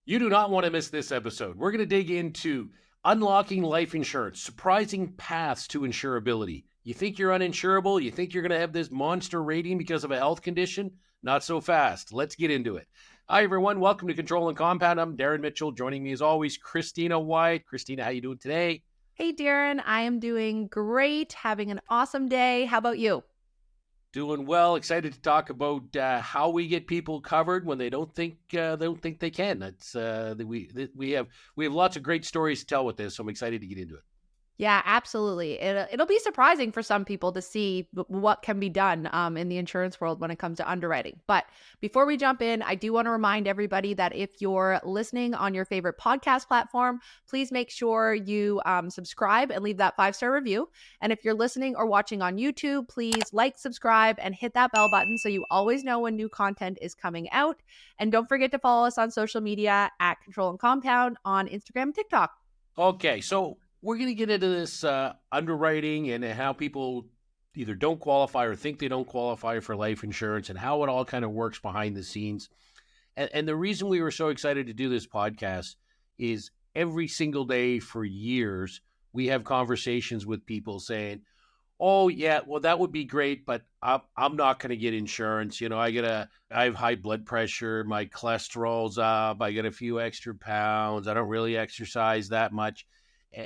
You do not want to miss this episode. We're going to dig into unlocking life insurance, surprising paths to insurability. You think you're uninsurable? You think you're going to have this monster rating because of a health condition? Not so fast. Let's get into it. Hi, everyone. Welcome to Control and Compound. I'm Darren Mitchell. Joining me as always, Christina White. Christina, how you doing today? Hey, Darren. I am doing great. Having an awesome day. How about you? Doing well. Excited to talk about how we get people covered when they don't think they can. That's we have lots of great stories to tell with this. So I'm excited to get into it. Yeah, absolutely. It'll be surprising for some people to see what can be done in the insurance world when it comes to underwriting. But before we jump in, I do want to remind everybody that if you're listening on your favorite podcast platform, please make sure you subscribe and leave that 5-star review. And if you're listening or watching on YouTube, please like, subscribe, and hit that bell button so you always know when new content is coming out. And don't forget to follow us on social media at Control and Compound on Instagram and TikTok. Okay, so we're going to get into this underwriting and how people either don't qualify or think they don't qualify for life insurance and how it all kind of works behind the scenes. And the reason we were so excited to do this podcast is every single day for years, we have conversations with people saying, oh, yeah, well, that would be great, but I'm not going to get insurance. You know, I have high blood pressure. My cholesterol's up. I get a few extra pounds. I don't really exercise that much.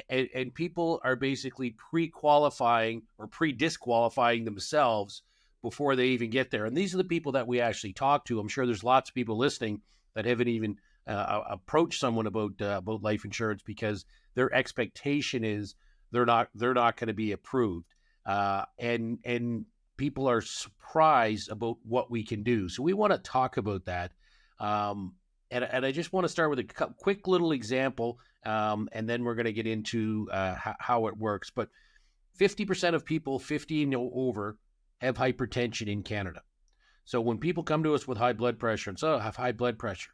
And people are basically pre-qualifying or pre-disqualifying themselves before they even get there. And these are the people that we actually talk to. I'm sure there's lots of people listening that haven't even approached someone about life insurance because their expectation is they're not going to be approved. And people are surprised about what we can do. So we want to talk about that. And I just want to start with a quick little example, and then we're going to get into how it works. But 50% of people 50 and over have hypertension in Canada. So when people come to us with high blood pressure and so have high blood pressure,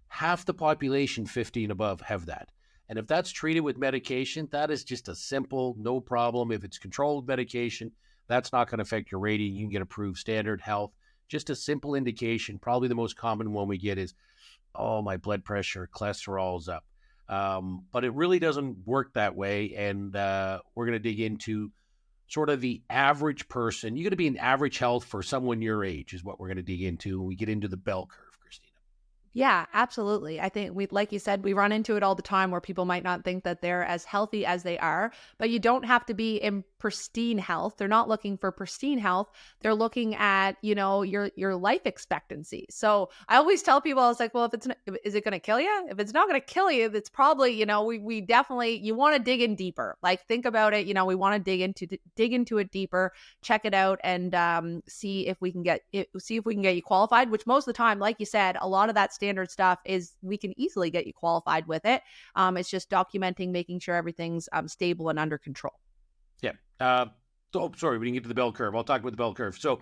half the population 50 and above have that. And if that's treated with medication, that is just a simple, no problem. If it's controlled medication, that's not going to affect your rating. You can get approved standard health. Just a simple indication. Probably the most common one we get is, oh, my blood pressure, cholesterol's up. But it really doesn't work that way. And we're going to dig into sort of the average person. You're going to be in average health for someone your age is what we're going to dig into when we get into the bell curve, Christina. Yeah, absolutely. I think like you said, we run into it all the time where people might not think that they're as healthy as they are, but you don't have to be in pristine health. They're not looking for pristine health. They're looking at, your life expectancy. So I always tell people, I was like, well, is it going to kill you? If it's not going to kill you, it's probably, we definitely, you want to dig in deeper. Like think about it, we want to dig into it deeper, check it out and see if we can get you qualified, which most of the time, like you said, a lot of that standard stuff is we can easily get you qualified with it. It's just documenting, making sure everything's stable and under control. Yeah. Sorry, we didn't get to the bell curve. I'll talk about the bell curve. So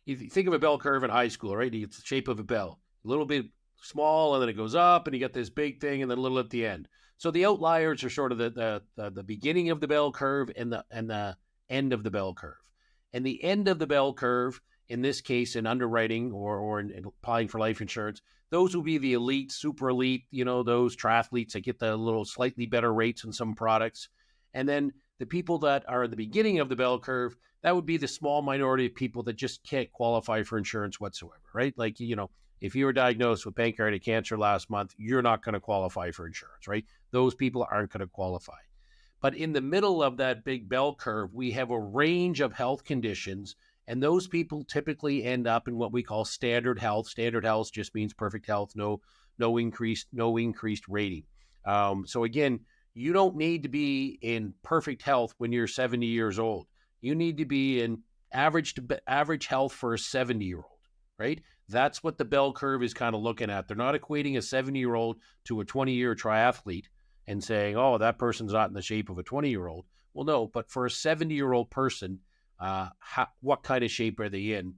if you think of a bell curve in high school, right? It's the shape of a bell, a little bit small, and then it goes up, and you get this big thing, and then a little at the end. So the outliers are sort of the beginning of the bell curve and the end of the bell curve. And the end of the bell curve, in this case, in underwriting or in applying for life insurance, those will be the elite, super elite, those triathletes that get the little slightly better rates on some products. And then the people that are at the beginning of the bell curve, that would be the small minority of people that just can't qualify for insurance whatsoever, right? Like, if you were diagnosed with pancreatic cancer last month, you're not going to qualify for insurance, right? Those people aren't going to qualify. But in the middle of that big bell curve, we have a range of health conditions, and those people typically end up in what we call standard health. Standard health just means perfect health, no increased rating. So again, you don't need to be in perfect health when you're 70 years old. You need to be in average health for a 70-year-old, right? That's what the bell curve is kind of looking at. They're not equating a 70-year-old to a 20-year triathlete and saying, oh, that person's not in the shape of a 20-year-old. Well, no, but for a 70-year-old person, what kind of shape are they in?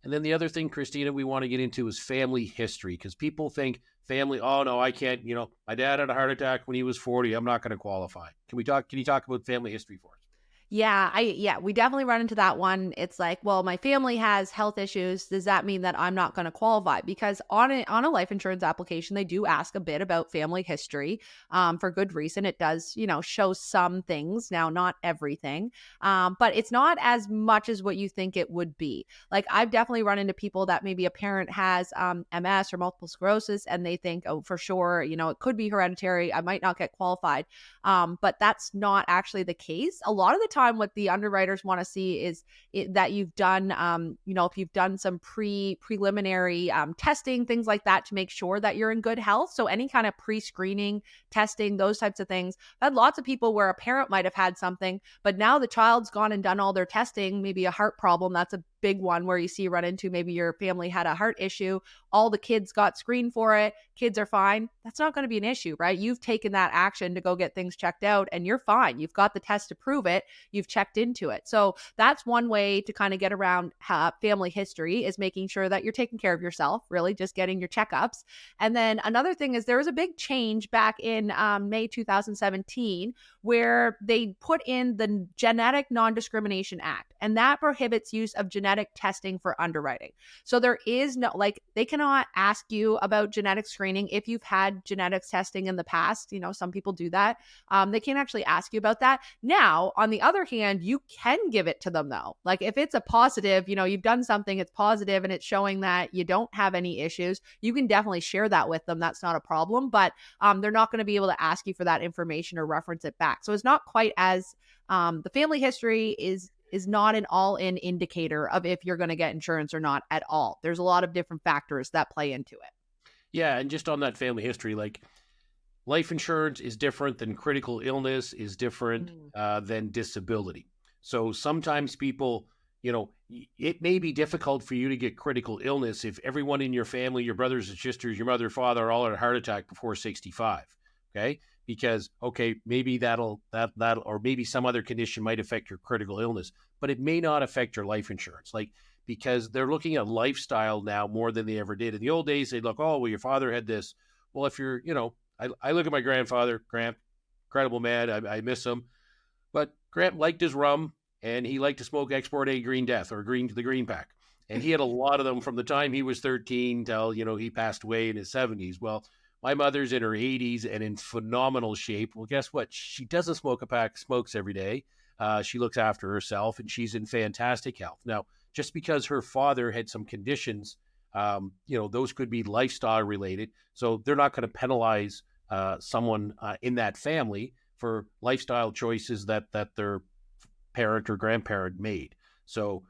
And then the other thing, Christina, we want to get into is family history, because people think family, oh, no, I can't, my dad had a heart attack when he was 40. I'm not going to qualify. Can you talk about family history for us? Yeah, we definitely run into that one. It's like, well, my family has health issues. Does that mean that I'm not going to qualify? Because on a life insurance application, they do ask a bit about family history, for good reason. It does, show some things. Now, not everything, but it's not as much as what you think it would be. Like, I've definitely run into people that maybe a parent has MS or multiple sclerosis, and they think, oh, for sure, it could be hereditary. I might not get qualified. But that's not actually the case. A lot of the time, what the underwriters want to see is that you've done, if you've done some preliminary testing, things like that, to make sure that you're in good health. So any kind of pre-screening testing, those types of things. I've had lots of people where a parent might have had something, but now the child's gone and done all their testing, maybe a heart problem. That's a big one where you see run into, maybe your family had a heart issue, all the kids got screened for it, kids are fine. That's not going to be an issue, right? You've taken that action to go get things checked out and you're fine. You've got the test to prove it. You've checked into it. So that's one way to kind of get around family history, is making sure that you're taking care of yourself, really just getting your checkups. And then another thing is, there was a big change back in May 2017 where they put in the Genetic Non-Discrimination Act, and that prohibits use of genetic testing for underwriting. So there is no, like, they cannot ask you about genetic screening if you've had genetics testing in the past. Some people do that. They can't actually ask you about that. Now, on the other hand, you can give it to them though. Like, if it's a positive, you've done something, it's positive and it's showing that you don't have any issues, you can definitely share that with them. That's not a problem, but they're not going to be able to ask you for that information or reference it back. So it's not quite as, the family history is not an all-in indicator of if you're going to get insurance or not at all. There's a lot of different factors that play into it. Yeah, and just on that family history, like, life insurance is different than critical illness, is different than disability. So sometimes people, it may be difficult for you to get critical illness if everyone in your family, your brothers and sisters, your mother, father, are all had a heart attack before 65. Okay. Because, okay, maybe that, or maybe some other condition might affect your critical illness, but it may not affect your life insurance. Like, because they're looking at lifestyle now more than they ever did. In the old days, they'd look, oh, well, your father had this. Well, if you're, I look at my grandfather, Grant, incredible man. I miss him. But Grant liked his rum, and he liked to smoke Export A Green Death, or the Green Pack. And he had a lot of them from the time he was 13 till, he passed away in his 70s. Well, my mother's in her 80s and in phenomenal shape. Well, guess what? She doesn't smoke a pack of smokes every day. She looks after herself, and she's in fantastic health. Now, just because her father had some conditions, those could be lifestyle related. So they're not going to penalize someone in that family for lifestyle choices that their parent or grandparent made. So,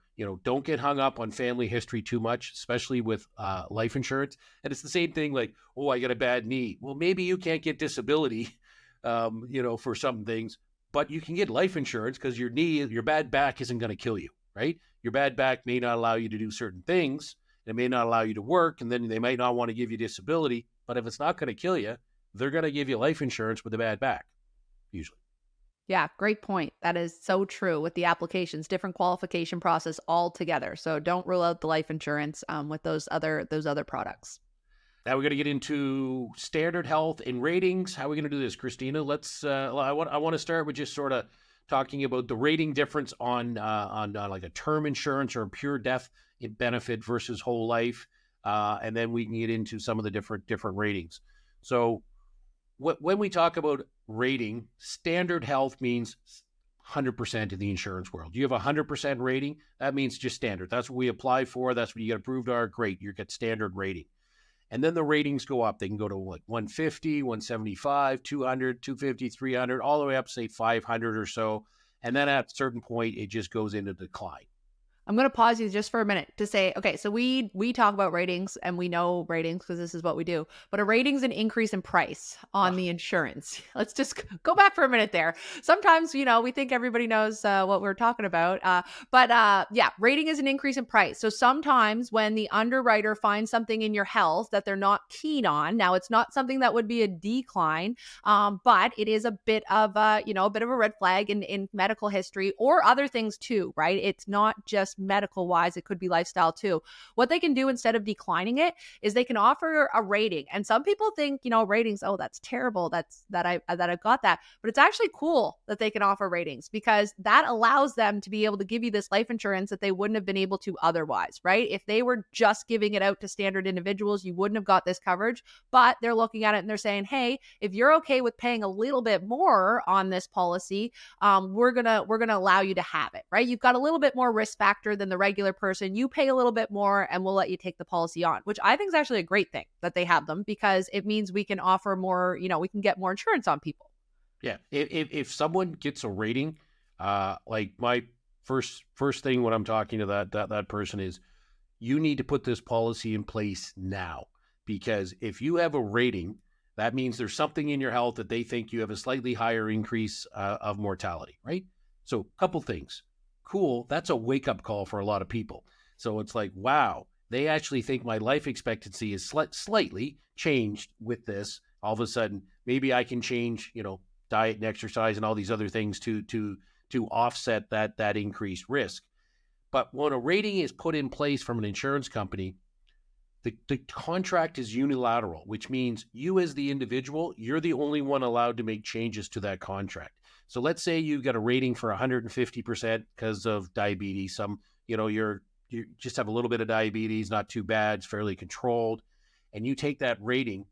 don't get hung up on family history too much, especially with life insurance. And it's the same thing, like, oh, I got a bad knee. Well, maybe you can't get disability, for some things, but you can get life insurance because your bad back isn't going to kill you, right? Your bad back may not allow you to do certain things. It may not allow you to work, and then they might not want to give you disability. But if it's not going to kill you, they're going to give you life insurance with a bad back, usually. Yeah, great point. That is so true with the applications, different qualification process altogether. So don't rule out the life insurance with those other products. Now we're going to get into standard health and ratings. How are we going to do this, Christina? Let's. I want to start with just sort of talking about the rating difference on like a term insurance or a pure death benefit versus whole life, and then we can get into some of the different ratings. So when we talk about rating, standard health means 100% in the insurance world. You have a 100% rating, that means just standard. That's what we apply for. That's what you get approved are. Great, you get standard rating. And then the ratings go up. They can go to 150, 175, 200, 250, 300, all the way up, say 500 or so. And then at a certain point, it just goes into decline. I'm going to pause you just for a minute to say, okay, so we talk about ratings and we know ratings because this is what we do, but a rating's an increase in price on the insurance. Let's just go back for a minute there. Sometimes, we think everybody knows what we're talking about, but yeah, rating is an increase in price. So sometimes when the underwriter finds something in your health that they're not keen on, now it's not something that would be a decline, but it is a bit of a, a bit of a red flag in medical history or other things too, right? It's not just just medical wise, it could be lifestyle too. What they can do instead of declining it is they can offer a rating. And some people think, ratings, oh, that's terrible. I've got that. But it's actually cool that they can offer ratings, because that allows them to be able to give you this life insurance that they wouldn't have been able to otherwise, right? If they were just giving it out to standard individuals, you wouldn't have got this coverage. But they're looking at it and they're saying, hey, if you're okay with paying a little bit more on this policy, we're gonna allow you to have it, right? You've got a little bit more risk factor than the regular person. You pay a little bit more and we'll let you take the policy on, which I think is actually a great thing that they have them, because it means we can offer more, we can get more insurance on people. Yeah. If someone gets a rating, like my first thing when I'm talking to that person is, you need to put this policy in place now, because if you have a rating, that means there's something in your health that they think you have a slightly higher increase of mortality, right? So a couple things. Cool. That's a wake-up call for a lot of people. So it's like, wow, they actually think my life expectancy is slightly changed with this. All of a sudden, maybe I can change, diet and exercise and all these other things to offset that increased risk. But when a rating is put in place from an insurance company, the contract is unilateral, which means you as the individual, you're the only one allowed to make changes to that contract. So let's say you got a rating for 150% because of diabetes. You just have a little bit of diabetes, not too bad, it's fairly controlled. And you take that rating,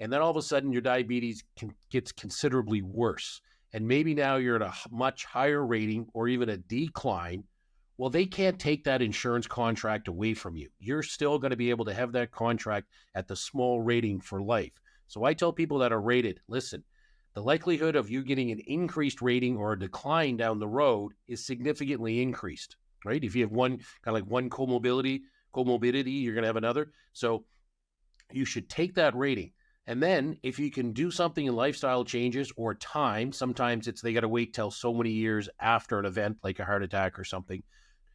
and then all of a sudden your diabetes gets considerably worse. And maybe now you're at a much higher rating or even a decline. Well, they can't take that insurance contract away from you. You're still going to be able to have that contract at the small rating for life. So I tell people that are rated, listen, the likelihood of you getting an increased rating or a decline down the road is significantly increased, right? If you have one comorbidity, you're going to have another. So you should take that rating. And then if you can do something in lifestyle changes or time, sometimes they got to wait till so many years after an event like a heart attack or something.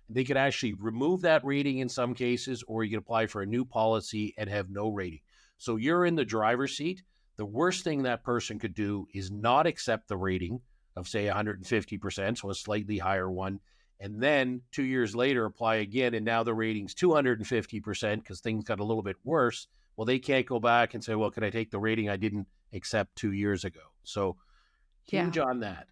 They could actually remove that rating in some cases, or you can apply for a new policy and have no rating. So you're in the driver's seat. The worst thing that person could do is not accept the rating of, say, 150%, so a slightly higher one, and then 2 years later apply again, and now the rating's 250% because things got a little bit worse. Well, they can't go back and say, well, can I take the rating I didn't accept 2 years ago? So huge on that.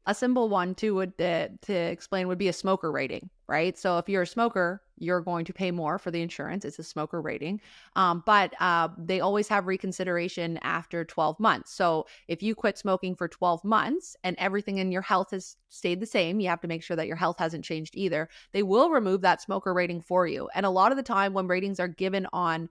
A simple one too would to explain would be a smoker rating, right? So if you're a smoker, you're going to pay more for the insurance. It's a smoker rating. But they always have reconsideration after 12 months. So if you quit smoking for 12 months and everything in your health has stayed the same, you have to make sure that your health hasn't changed either. They will remove that smoker rating for you. And a lot of the time when ratings are given on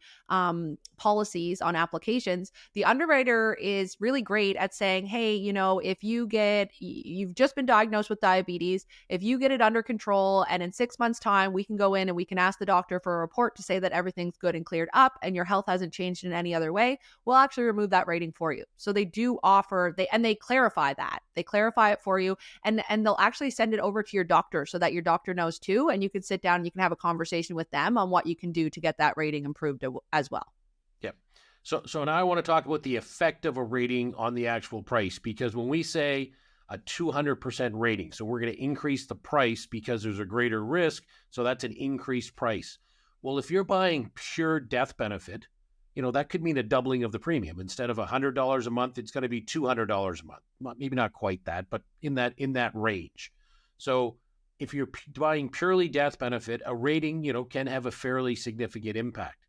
policies, on applications, the underwriter is really great at saying, hey, if you've just been diagnosed with diabetes, if you get it under control and in 6 months' time, we can go in and we can ask the doctor for a report to say that everything's good and cleared up and your health hasn't changed in any other way, we'll actually remove that rating for you. So they do offer, they clarify that. They clarify it for you, and they'll actually send it over to your doctor so that your doctor knows too, and you can sit down and you can have a conversation with them on what you can do to get that rating improved as well. Yep. So now I want to talk about the effect of a rating on the actual price, because when we say a 200% rating, so we're going to increase the price because there's a greater risk, so that's an increased price. Well, if you're buying pure death benefit, that could mean a doubling of the premium. Instead of $100 a month, it's going to be $200 a month. Maybe not quite that, but in that range. So if you're buying purely death benefit, a rating, can have a fairly significant impact.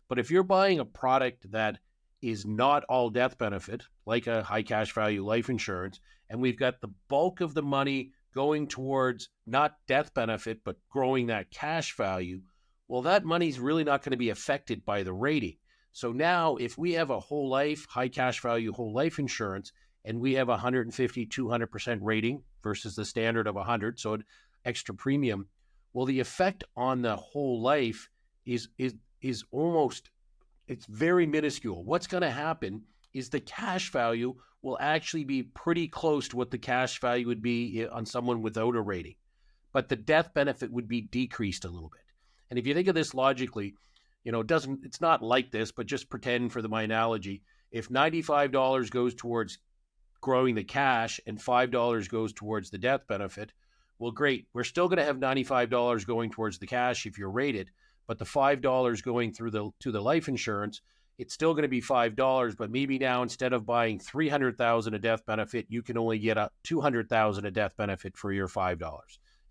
But if you're buying a product that is not all death benefit, like a high cash value life insurance, and we've got the bulk of the money going towards not death benefit, but growing that cash value, well, that money's really not going to be affected by the rating. So now if we have a whole life, high cash value whole life insurance, and we have 150, 200% rating versus the standard of 100, so an extra premium, well, the effect on the whole life is almost, it's very minuscule. What's going to happen is the cash value will actually be pretty close to what the cash value would be on someone without a rating. But the death benefit would be decreased a little bit. And if you think of this logically, it's not like this, but just pretend for my analogy, if $95 goes towards growing the cash and $5 goes towards the death benefit, Well, great. We're still going to have $95 going towards the cash if you're rated, but the $5 going through the life insurance, it's still going to be $5, but maybe now instead of buying 300,000 a death benefit, you can only get a 200,000 a death benefit for your $5.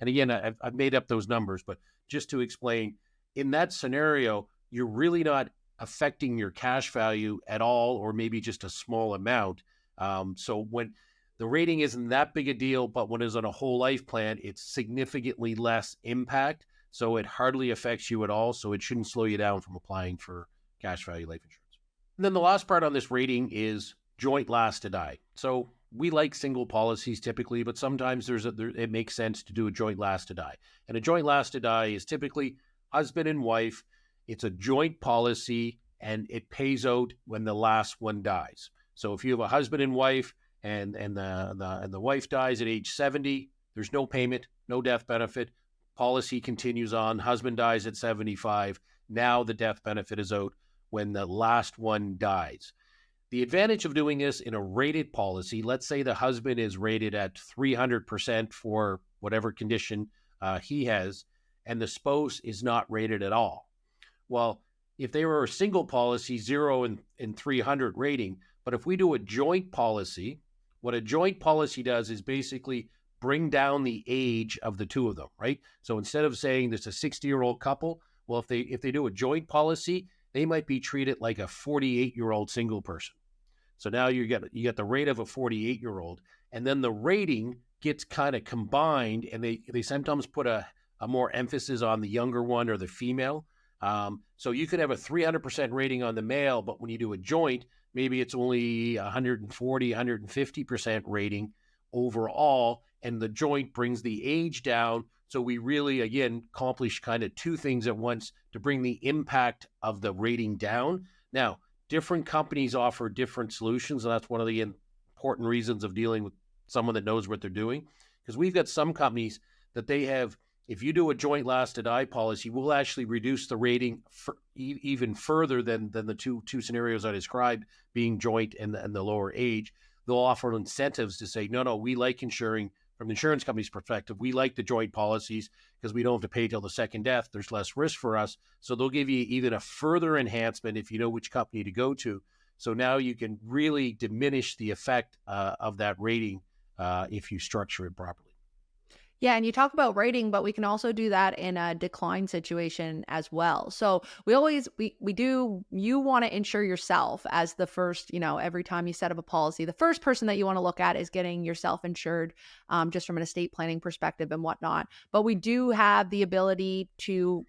And again, I've made up those numbers, but just to explain, in that scenario, you're really not affecting your cash value at all, or maybe just a small amount. So when the rating isn't that big a deal, but when it's on a whole life plan, it's significantly less impact. So it hardly affects you at all. So it shouldn't slow you down from applying for cash value life insurance. And then the last part on this rating is joint last to die. So we like single policies typically, but sometimes it makes sense to do a joint last to die. And a joint last to die is typically husband and wife. It's a joint policy and it pays out when the last one dies. So if you have a husband and wife and the wife dies at age 70, there's no payment, no death benefit. Policy continues on. Husband dies at 75. Now the death benefit is out when the last one dies. The advantage of doing this in a rated policy, let's say the husband is rated at 300% for whatever condition he has, and the spouse is not rated at all. Well, if they were a single policy, 0 and 300 rating, but if we do a joint policy, what a joint policy does is basically bring down the age of the two of them, right? So instead of saying there's a 60-year-old couple, well, if they do a joint policy, they might be treated like a 48-year-old single person. So now you get the rate of a 48-year-old, and then the rating gets kind of combined, and they sometimes put a more emphasis on the younger one or the female. So you could have a 300% rating on the male, but when you do a joint, maybe it's only 140, 150% rating overall, and the joint brings the age down. So we really, again, accomplish kind of two things at once to bring the impact of the rating down. Now, different companies offer different solutions, and that's one of the important reasons of dealing with someone that knows what they're doing. Because we've got some companies that they have, if you do a joint last to die policy, we'll actually reduce the rating even further than the two scenarios I described, being joint and the lower age. They'll offer incentives to say, no, we like insuring. From the insurance company's perspective, we like the joint policies because we don't have to pay till the second death. There's less risk for us. So they'll give you even a further enhancement if you know which company to go to. So now you can really diminish the effect of that rating if you structure it properly. Yeah, and you talk about rating, but we can also do that in a decline situation as well. So you want to insure yourself as the first, every time you set up a policy, the first person that you want to look at is getting yourself insured, just from an estate planning perspective and whatnot. But we do have the ability to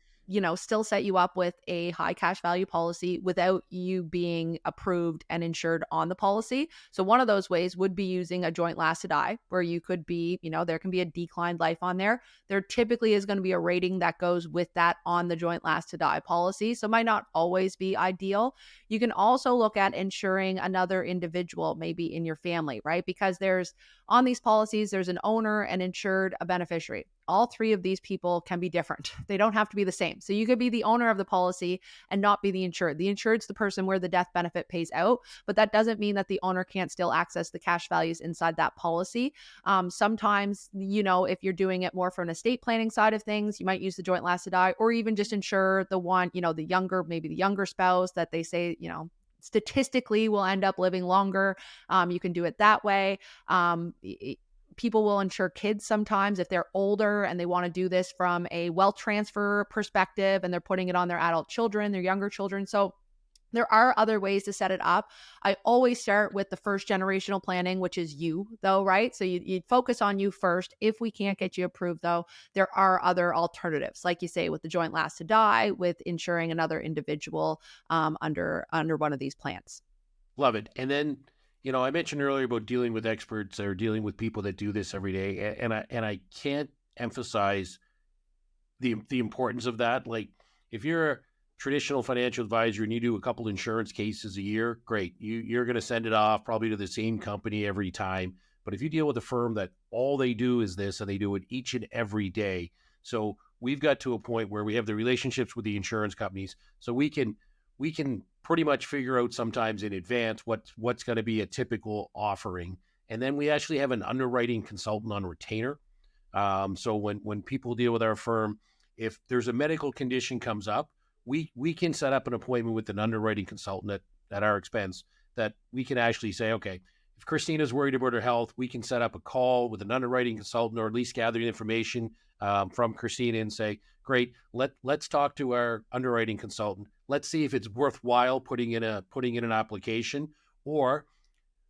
still set you up with a high cash value policy without you being approved and insured on the policy. So one of those ways would be using a joint last to die, where you could be, there can be a declined life on there. There typically is going to be a rating that goes with that on the joint last to die policy. So it might not always be ideal. You can also look at insuring another individual, maybe in your family, right? Because on these policies, there's an owner, an insured, a beneficiary. All three of these people can be different. They don't have to be the same. So you could be the owner of the policy and not be the insured. The insured's the person where the death benefit pays out, but that doesn't mean that the owner can't still access the cash values inside that policy. Sometimes, if you're doing it more from an estate planning side of things, you might use the joint last to die, or even just insure the one, maybe the younger spouse that they say, statistically will end up living longer. You can do it that way. People will insure kids sometimes if they're older and they want to do this from a wealth transfer perspective, and they're putting it on their adult children, their younger children. So there are other ways to set it up. I always start with the first generational planning, which is you, though, right? So you focus on you first. If we can't get you approved, though, there are other alternatives, like you say, with the joint last to die, with insuring another individual under one of these plans. Love it. And then, I mentioned earlier about dealing with experts or dealing with people that do this every day, and I can't emphasize the importance of that. Like, if you're a traditional financial advisor and you do a couple insurance cases a year, great. You're going to send it off probably to the same company every time. But if you deal with a firm that all they do is this, and they do it each and every day, so we've got to a point where we have the relationships with the insurance companies, so we can pretty much figure out sometimes in advance what's going to be a typical offering. And then we actually have an underwriting consultant on retainer. So when people deal with our firm, if there's a medical condition comes up, we can set up an appointment with an underwriting consultant at our expense, that we can actually say, okay, if Christina's worried about her health, we can set up a call with an underwriting consultant, or at least gather the information from Christina and say, great, let's talk to our underwriting consultant. Let's see if it's worthwhile putting in an application, or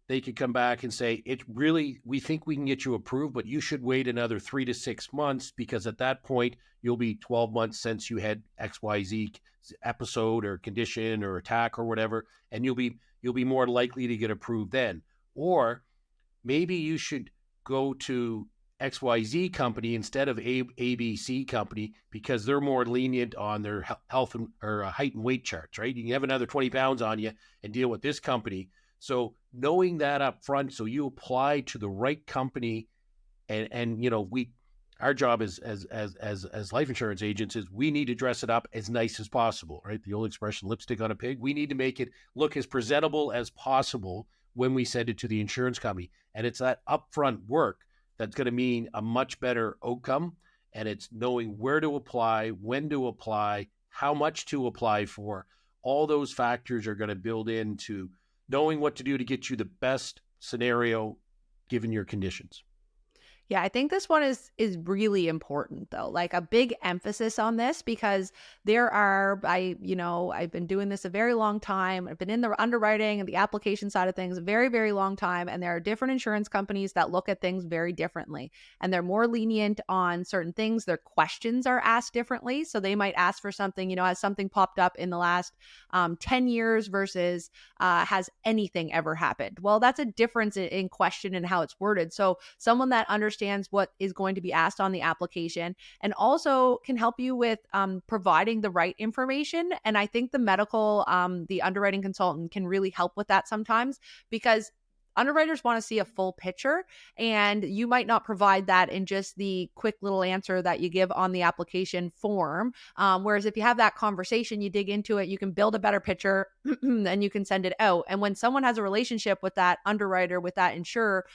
they could come back and say, we think we can get you approved, but you should wait another 3 to 6 months, because at that point you'll be 12 months since you had XYZ episode or condition or attack or whatever, and you'll be more likely to get approved then. Or maybe you should go to XYZ company instead of ABC company, because they're more lenient on their health or height and weight charts, right? You can have another 20 pounds on you and deal with this company. So knowing that up front, so you apply to the right company, and our job as life insurance agents is we need to dress it up as nice as possible, right? The old expression, lipstick on a pig. We need to make it look as presentable as possible when we send it to the insurance company. And it's that upfront work that's going to mean a much better outcome. And it's knowing where to apply, when to apply, how much to apply for. All those factors are going to build into knowing what to do to get you the best scenario given your conditions. Yeah, I think this one is really important though. Like a big emphasis on this, because I've been doing this a very long time. I've been in the underwriting and the application side of things a very, very long time. And there are different insurance companies that look at things very differently, and they're more lenient on certain things. Their questions are asked differently. So they might ask for something, has something popped up in the last 10 years versus has anything ever happened? Well, that's a difference in question and how it's worded. So someone that understands what is going to be asked on the application, and also can help you with providing the right information. And I think the underwriting consultant can really help with that sometimes, because underwriters want to see a full picture, and you might not provide that in just the quick little answer that you give on the application form. Whereas if you have that conversation, you dig into it, you can build a better picture and you can send it out. And when someone has a relationship with that underwriter, with that insurer,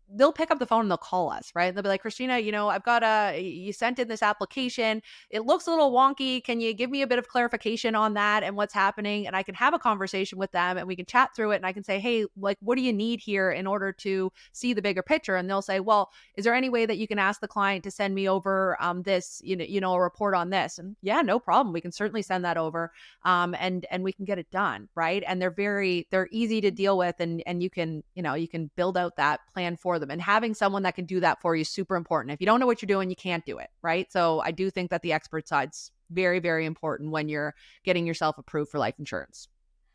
they'll pick up the phone and they'll call us, right? They'll be like, Christina, you sent in this application. It looks a little wonky. Can you give me a bit of clarification on that and what's happening? And I can have a conversation with them and we can chat through it. And I can say, hey, like, what do you need here in order to see the bigger picture? And they'll say, well, is there any way that you can ask the client to send me over this, a report on this? And yeah, no problem. We can certainly send that over. And we can get it done, right? And they're easy to deal with, and you can build out that plan for them. And having someone that can do that for you is super important. If you don't know what you're doing, you can't do it, right? So I do think that the expert side's very, very important when you're getting yourself approved for life insurance.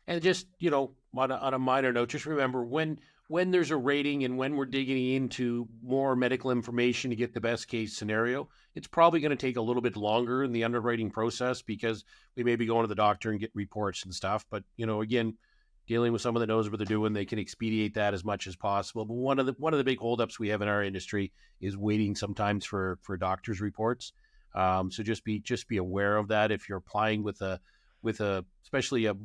And just, on a minor note, just remember when there's a rating and when we're digging into more medical information to get the best case scenario, it's probably going to take a little bit longer in the underwriting process, because we may be going to the doctor and get reports and stuff. But, again, dealing with someone that knows what they're doing, they can expedite that as much as possible. But one of the big holdups we have in our industry is waiting sometimes for doctors' reports. So just be aware of that. If you're applying with especially a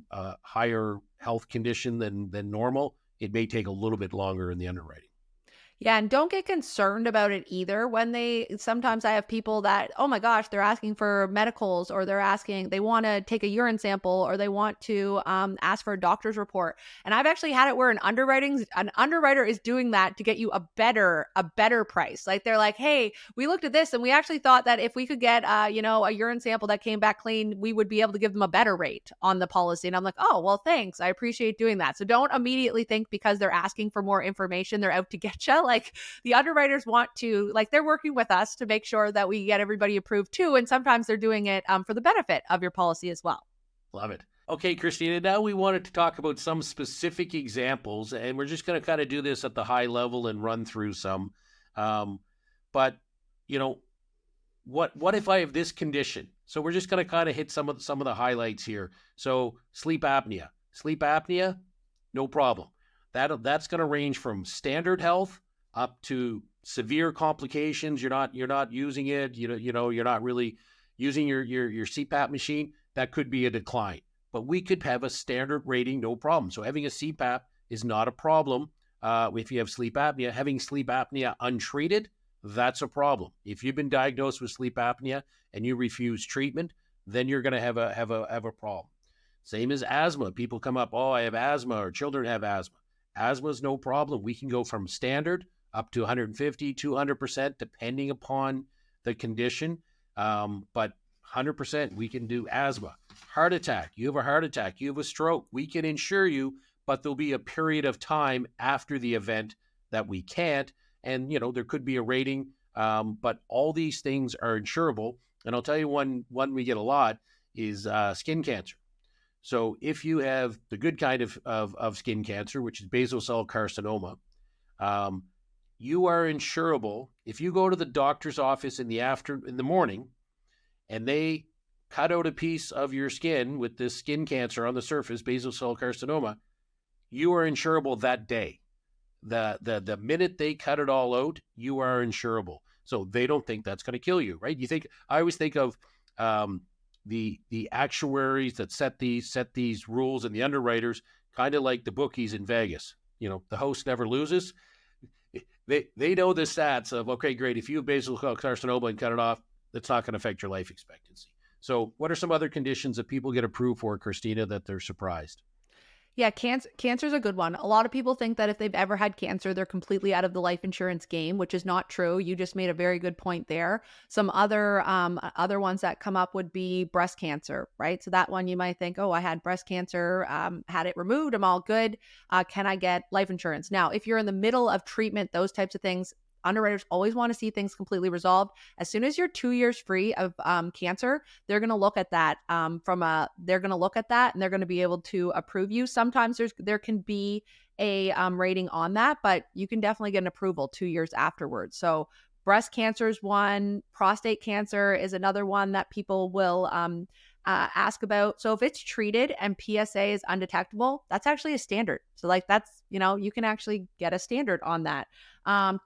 higher health condition than normal, it may take a little bit longer in the underwriting. Yeah, and don't get concerned about it either. Sometimes I have people that, oh my gosh, they're asking for medicals, or they want to take a urine sample, or they want to ask for a doctor's report. And I've actually had it where an underwriter is doing that to get you a better price. Like they're like, hey, we looked at this and we actually thought that if we could get a urine sample that came back clean, we would be able to give them a better rate on the policy. And I'm like, oh, well, thanks. I appreciate doing that. So don't immediately think because they're asking for more information, they're out to get you. Like the underwriters they're working with us to make sure that we get everybody approved too. And sometimes they're doing it for the benefit of your policy as well. Love it. Okay, Christina, now we wanted to talk about some specific examples, and we're just going to kind of do this at the high level and run through some. But what if I have this condition? So we're just going to kind of hit some of the highlights here. So sleep apnea, no problem. That's going to range from standard health up to severe complications. You're not using it. You're not really using your CPAP machine. That could be a decline. But we could have a standard rating, no problem. So having a CPAP is not a problem if you have sleep apnea. Having sleep apnea untreated, that's a problem. If you've been diagnosed with sleep apnea and you refuse treatment, then you're going to have a problem. Same as asthma. People come up, oh, I have asthma, or children have asthma. Asthma is no problem. We can go from standard up to 150, 200%, depending upon the condition. But 100%, we can do asthma. Heart attack. You have a heart attack. You have a stroke. We can insure you, but there'll be a period of time after the event that we can't. And, there could be a rating, but all these things are insurable. And I'll tell you one we get a lot is skin cancer. So if you have the good kind of skin cancer, which is basal cell carcinoma, you are insurable. If you go to the doctor's office in the morning and they cut out a piece of your skin with this skin cancer on the surface, basal cell carcinoma, you are insurable that day. The minute they cut it all out, you are insurable. So they don't think that's going to kill you, right? I always think of the actuaries that set these rules and the underwriters, kind of like the bookies in Vegas. The host never loses. They know the stats of, okay, great, if you have basal cell carcinoma and cut it off, that's not going to affect your life expectancy. So what are some other conditions that people get approved for, Christina, that they're surprised? Yeah, cancer's a good one. A lot of people think that if they've ever had cancer, they're completely out of the life insurance game, which is not true. You just made a very good point there. Some other ones that come up would be breast cancer, right? So that one you might think, oh, I had breast cancer, had it removed, I'm all good. Can I get life insurance? Now, if you're in the middle of treatment, those types of things, underwriters always want to see things completely resolved. As soon as you're 2 years free of cancer, they're going to look at that they're going to look at that and they're going to be able to approve you. Sometimes there can be a rating on that, but you can definitely get an approval 2 years afterwards. So breast cancer is one. Prostate cancer is another one that people will ask about. So if it's treated and PSA is undetectable, that's actually a standard. So that's, you can actually get a standard on that.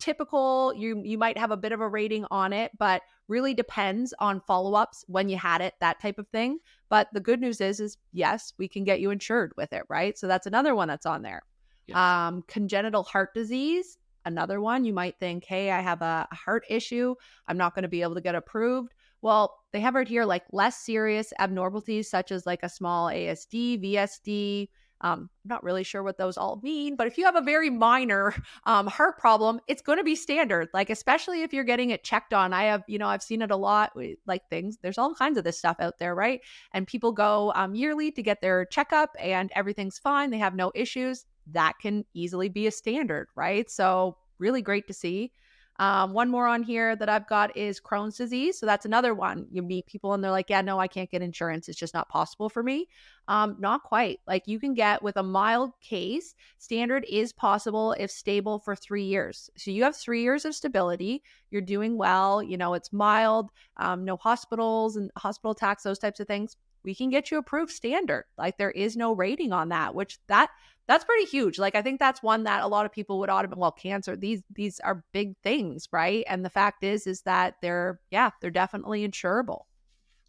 Typical, you might have a bit of a rating on it, but really depends on follow-ups when you had it, that type of thing. But the good news is yes, we can get you insured with it, right? So that's another one that's on there. Yeah. Congenital heart disease, another one. You might think, hey, I have a heart issue, I'm not going to be able to get approved. Well, they have right here like less serious abnormalities such as like a small ASD, VSD. I'm not really sure what those all mean, but if you have a very minor heart problem, it's going to be standard, like especially if you're getting it checked on. I've seen it a lot, like things, there's all kinds of this stuff out there, right? And people go yearly to get their checkup and everything's fine. They have no issues. That can easily be a standard, right? So really great to see. One more on here that I've got is Crohn's disease. So that's another one. You meet people and they're like, yeah, no, I can't get insurance. It's just not possible for me. Not quite. Like you can get with a mild case, standard is possible if stable for 3 years. So you have 3 years of stability. You're doing well. It's mild, no hospitals and hospital tax, those types of things. We can get you approved standard. Like there is no rating on that, which that's pretty huge. Like I think that's one that a lot of people would cancer, these are big things, right? And the fact is that they're definitely insurable.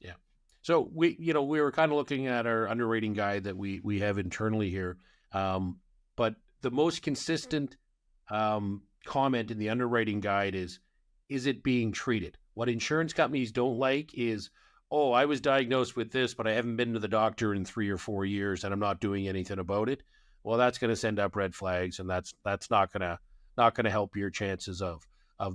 Yeah. So we were kind of looking at our underwriting guide that we have internally here. But the most consistent comment in the underwriting guide is it being treated? What insurance companies don't like is, oh, I was diagnosed with this, but I haven't been to the doctor in 3 or 4 years and I'm not doing anything about it. Well, that's going to send up red flags, and that's not going to help your chances of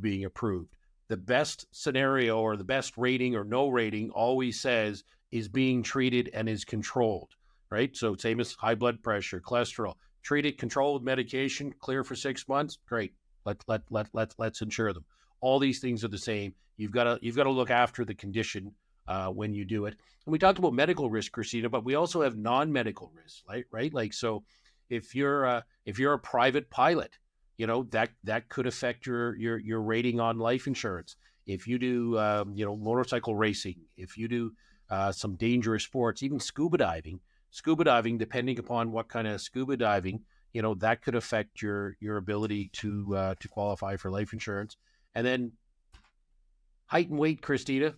being approved. The best scenario or the best rating or no rating always says is being treated and is controlled, right? So same as high blood pressure, cholesterol, treated, controlled with medication, clear for 6 months, great. Let's insure them. All these things are the same. You've got to look after the condition when you do it. And we talked about medical risk, Christina, but we also have non-medical risks, right? Like so. If you're a private pilot, that could affect your rating on life insurance. If you do motorcycle racing, if you do some dangerous sports, even scuba diving, depending upon what kind of scuba diving, that could affect your ability to qualify for life insurance. And then height and weight, Christina,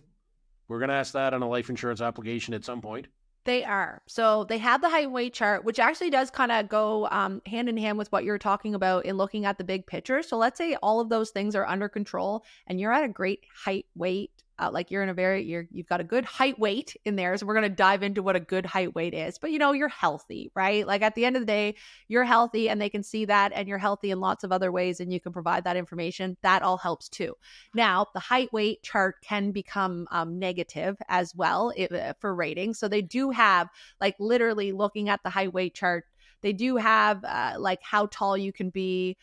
we're going to ask that on a life insurance application at some point. They are. So they have the height and weight chart, which actually does kind of go hand in hand with what you're talking about in looking at the big picture. So let's say all of those things are under control and you're at a great height weight. Like you're in a you've got a good height weight in there. So we're going to dive into what a good height weight is. But you're healthy, right? Like at the end of the day, you're healthy and they can see that, and you're healthy in lots of other ways, and you can provide that information. That all helps too. Now, the height weight chart can become negative as well for rating. So they do have, like, literally looking at the height weight chart, they do have like how tall you can be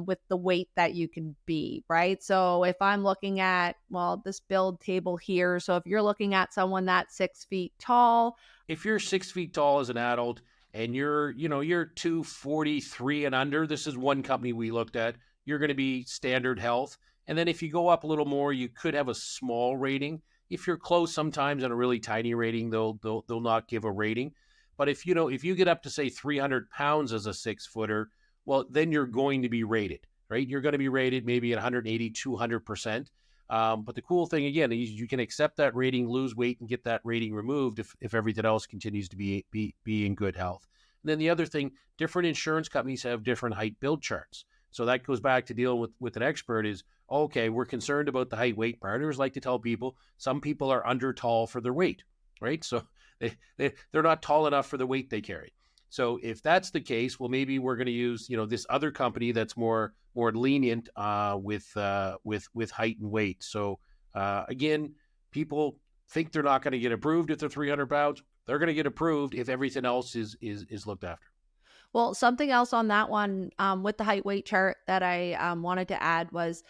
with the weight that you can be, right? So if I'm looking at, well, this build table here, so if you're looking at someone that's 6 feet tall. If you're 6 feet tall as an adult and you're 243 and under, this is one company we looked at, you're going to be standard health. And then if you go up a little more, you could have a small rating. If you're close, sometimes on a really tiny rating, they'll not give a rating. But if you get up to say 300 pounds as a 6-footer, well, then you're going to be rated, right? You're going to be rated maybe at 180, 200%. But the cool thing, again, is you can accept that rating, lose weight, and get that rating removed if everything else continues to be in good health. And then the other thing, different insurance companies have different height build charts. So that goes back to dealing with an expert is, okay, we're concerned about the height weight part. I always like to tell people, some people are under tall for their weight, right? So they're not tall enough for the weight they carry. So if that's the case, well, maybe we're going to use, this other company that's more lenient with height and weight. So again, people think they're not going to get approved if they're 300 pounds. They're going to get approved if everything else is looked after. Well, something else on that one with the height weight chart that I wanted to add was,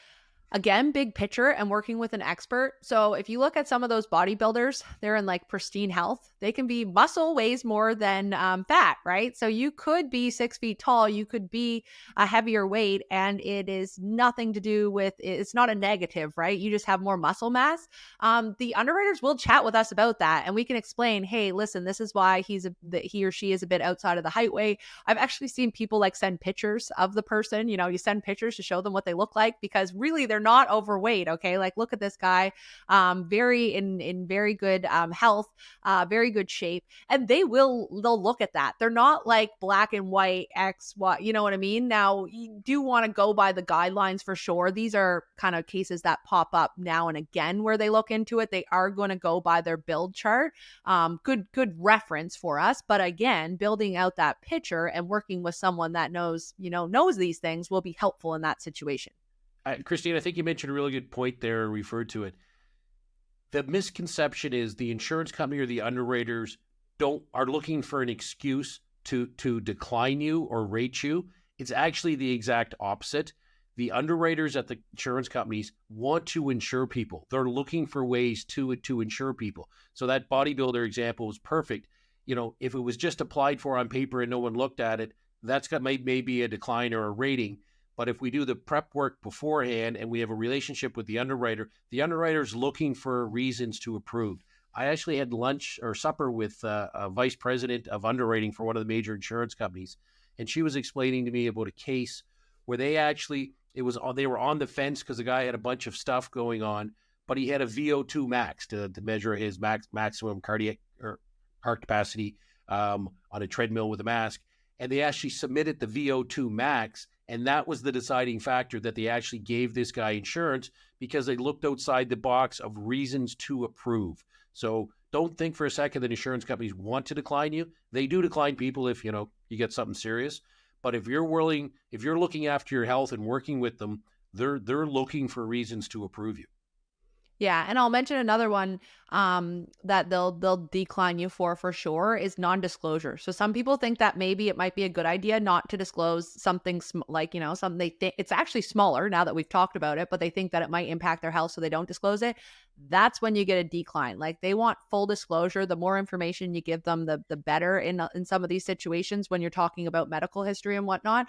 again, big picture and working with an expert. So if you look at some of those bodybuilders, they're in like pristine health. They can be, muscle weighs more than fat, right? So you could be 6 feet tall, you could be a heavier weight, and it is nothing to do with, it's not a negative, right? You just have more muscle mass. The underwriters will chat with us about that, and we can explain, hey, listen, this is why he or she is a bit outside of the height weight. I've actually seen people like send pictures of the person. You send pictures to show them what they look like, because really they're not overweight. Okay. Like, look at this guy, very in very good health, very good shape. And they'll look at that. They're not like black and white X, Y, you know what I mean? Now, you do want to go by the guidelines for sure. These are kind of cases that pop up now and again where they look into it. They are going to go by their build chart. Good reference for us. But again, building out that picture and working with someone that knows these things will be helpful in that situation. Christine, I think you mentioned a really good point there, referred to it. The misconception is the insurance company or the underwriters are looking for an excuse to decline you or rate you. It's actually the exact opposite. The underwriters at the insurance companies want to insure people. They're looking for ways to insure people. So that bodybuilder example was perfect. If it was just applied for on paper and no one looked at it, that's got maybe a decline or a rating. But if we do the prep work beforehand and we have a relationship with the underwriter's looking for reasons to approve. I actually had lunch or supper with a vice president of underwriting for one of the major insurance companies. And she was explaining to me about a case where they were on the fence because the guy had a bunch of stuff going on, but he had a VO2 max to measure his maximum cardiac or heart capacity on a treadmill with a mask. And they actually submitted the VO2 max. And that was the deciding factor that they actually gave this guy insurance, because they looked outside the box of reasons to approve. So don't think for a second that insurance companies want to decline you. They do decline people if, you get something serious. But if you're looking after your health and working with them, they're looking for reasons to approve you. Yeah, and I'll mention another one that they'll decline you for sure is non-disclosure. So some people think that maybe it might be a good idea not to disclose something something they think it's actually smaller now that we've talked about it, but they think that it might impact their health, so they don't disclose it. That's when you get a decline. Like, they want full disclosure. The more information you give them, the better in some of these situations when you're talking about medical history and whatnot.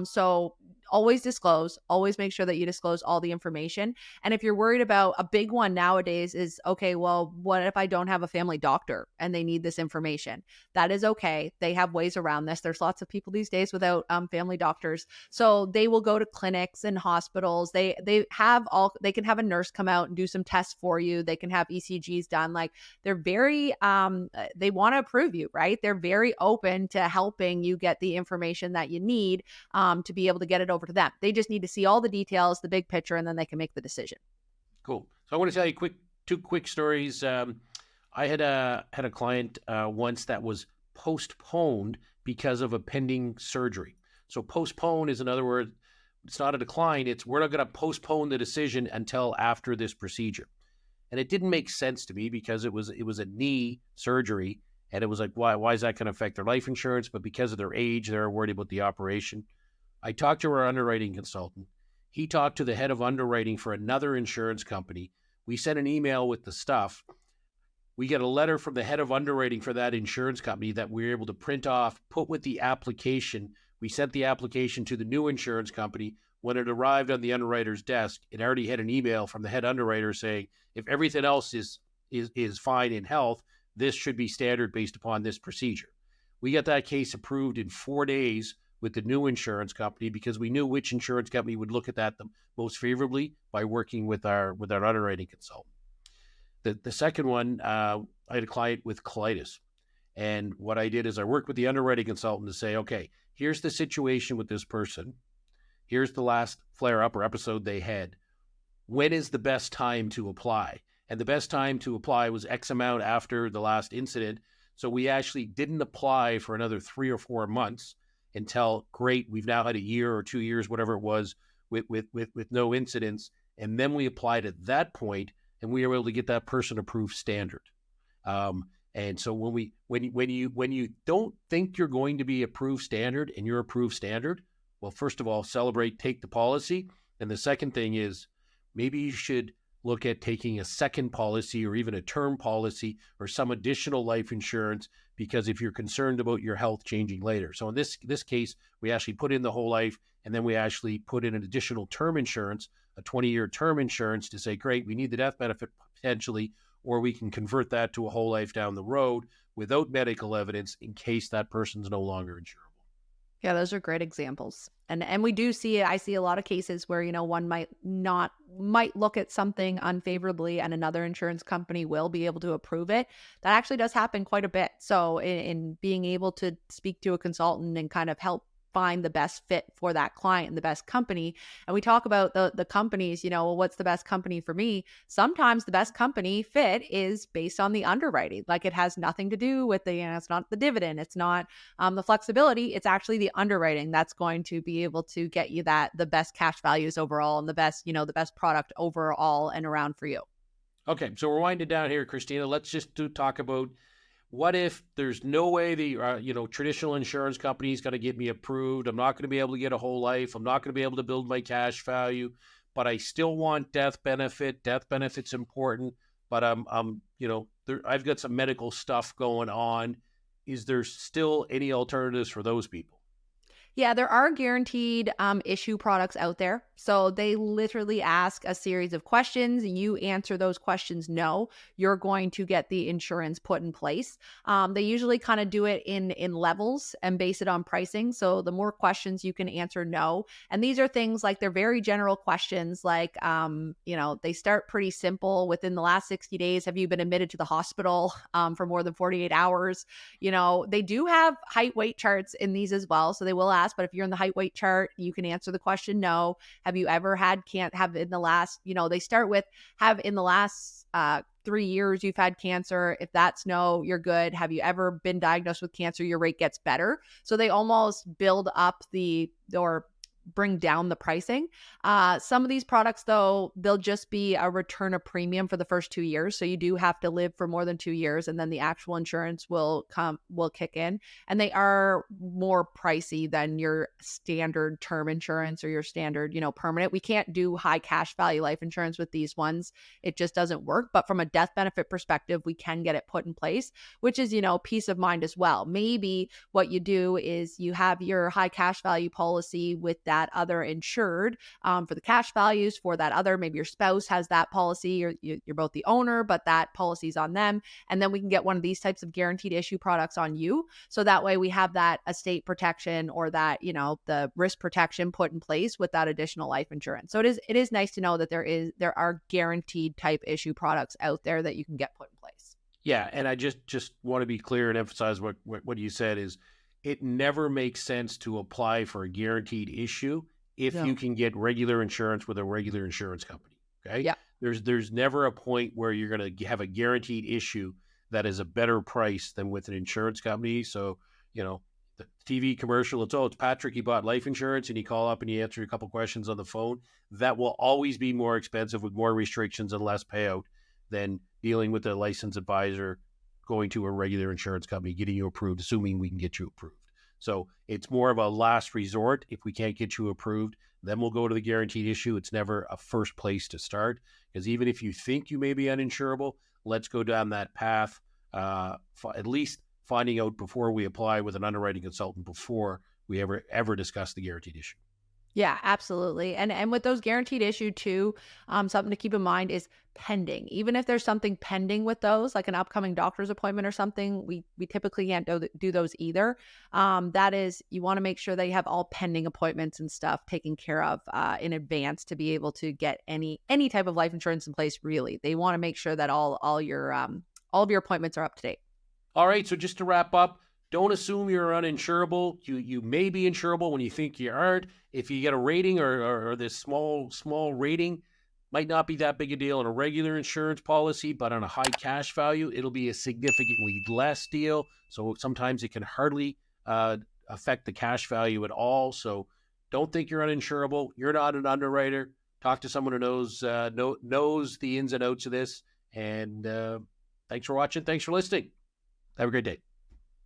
So always disclose, always make sure that you disclose all the information. And if you're worried about, a big one nowadays is, okay, well, what if I don't have a family doctor and they need this information? That is okay. They have ways around this. There's lots of people these days without family doctors. So they will go to clinics and hospitals. They can have a nurse come out and do some tests for you. They can have ECGs done. Like, they're very they want to approve you, right? They're very open to helping you get the information that you need to be able to get it over to them. They just need to see all the details, the big picture, and then they can make the decision. Cool. So I want to tell you two quick stories. I had a client once that was postponed because of a pending surgery. So postpone is another word. It's not a decline. It's, we're not going to postpone the decision until after this procedure. And it didn't make sense to me because it was a knee surgery, and it was like, why is that going to affect their life insurance? But because of their age, they're worried about the operation. I talked to our underwriting consultant. He talked to the head of underwriting for another insurance company. We sent an email with the stuff. We get a letter from the head of underwriting for that insurance company that we were able to print off, put with the application. We sent the application to the new insurance company. When it arrived on the underwriter's desk, it already had an email from the head underwriter saying, if everything else is fine in health, this should be standard based upon this procedure. We got that case approved in 4 days with the new insurance company because we knew which insurance company would look at that the most favorably by working with our underwriting consultant. The second one, I had a client with colitis. And what I did is I worked with the underwriting consultant to say, okay, here's the situation with this person. Here's the last flare-up or episode they had. When is the best time to apply? And the best time to apply was X amount after the last incident. So we actually didn't apply for another 3 or 4 months until, great, we've now had a year or 2 years, whatever it was, with no incidents. And then we applied at that point, and we were able to get that person approved standard. And so when you don't think you're going to be approved standard and you're approved standard, well, first of all, celebrate, take the policy. And the second thing is, maybe you should look at taking a second policy or even a term policy or some additional life insurance, because if you're concerned about your health changing later. So in this case, we actually put in the whole life, and then we actually put in an additional term insurance, a 20-year term insurance, to say, great, we need the death benefit potentially, or we can convert that to a whole life down the road without medical evidence in case that person's no longer insurable. Yeah, those are great examples. And I see a lot of cases where, one might look at something unfavorably and another insurance company will be able to approve it. That actually does happen quite a bit. So in being able to speak to a consultant and kind of help find the best fit for that client and the best company. And we talk about the companies, well, what's the best company for me? Sometimes the best company fit is based on the underwriting. Like, it has nothing to do with it's not the dividend. It's not the flexibility. It's actually the underwriting that's going to be able to get you the best cash values overall and the best product overall and around for you. Okay. So we're winding down here, Christina. Let's just talk about, what if there's no way the traditional insurance company is going to get me approved? I'm not going to be able to get a whole life. I'm not going to be able to build my cash value, but I still want death benefit. Death benefit's important, but I've got some medical stuff going on. Is there still any alternatives for those people? Yeah, there are guaranteed issue products out there. So they literally ask a series of questions. You answer those questions no, you're going to get the insurance put in place. They usually kind of do it in levels and base it on pricing. So the more questions you can answer no. And these are things like, they're very general questions like, they start pretty simple. Within the last 60 days, have you been admitted to the hospital for more than 48 hours? They do have height weight charts in these as well. So they will ask, but if you're in the height weight chart, you can answer the question no. Have you ever have in the last, they start with, have in the last 3 years you've had cancer? If that's no, you're good. Have you ever been diagnosed with cancer? Your rate gets better. So they almost build up or bring down the pricing. Some of these products, though, they'll just be a return of premium for the first 2 years. So you do have to live for more than 2 years, and then the actual insurance will kick in. And they are more pricey than your standard term insurance or your standard, permanent. We can't do high cash value life insurance with these ones. It just doesn't work. But from a death benefit perspective, we can get it put in place, which is, peace of mind as well. Maybe what you do is you have your high cash value policy with that other insured for the cash values for that other. Maybe your spouse has that policy, or you're both the owner, but that policy's on them. And then we can get one of these types of guaranteed issue products on you. So that way we have that estate protection or that, the risk protection put in place with that additional life insurance. So it is nice to know that there are guaranteed type issue products out there that you can get put in place. Yeah, and I just want to be clear and emphasize what you said is it never makes sense to apply for a guaranteed issue if No. you can get regular insurance with a regular insurance company. Okay. Yeah. There's never a point where you're going to have a guaranteed issue that is a better price than with an insurance company. So, the TV commercial, it's Patrick, he bought life insurance, and you call up and you answer a couple questions on the phone. That will always be more expensive with more restrictions and less payout than dealing with a licensed advisor, going to a regular insurance company, getting you approved, assuming we can get you approved. So it's more of a last resort. If we can't get you approved, then we'll go to the guaranteed issue. It's never a first place to start, because even if you think you may be uninsurable, let's go down that path, at least finding out before we apply with an underwriting consultant before we ever discuss the guaranteed issue. Yeah, absolutely. And with those guaranteed issue too, something to keep in mind is pending. Even if there's something pending with those, like an upcoming doctor's appointment or something, we typically can't do those either. That is, you want to make sure that you have all pending appointments and stuff taken care of in advance to be able to get any type of life insurance in place. Really, they want to make sure that all of your appointments are up to date. All right. So just to wrap up, don't assume you're uninsurable. You may be insurable when you think you aren't. If you get a rating or this small rating, might not be that big a deal on a regular insurance policy, but on a high cash value, it'll be a significantly less deal. So sometimes it can hardly affect the cash value at all. So don't think you're uninsurable. You're not an underwriter. Talk to someone who knows the ins and outs of this. And thanks for watching. Thanks for listening. Have a great day.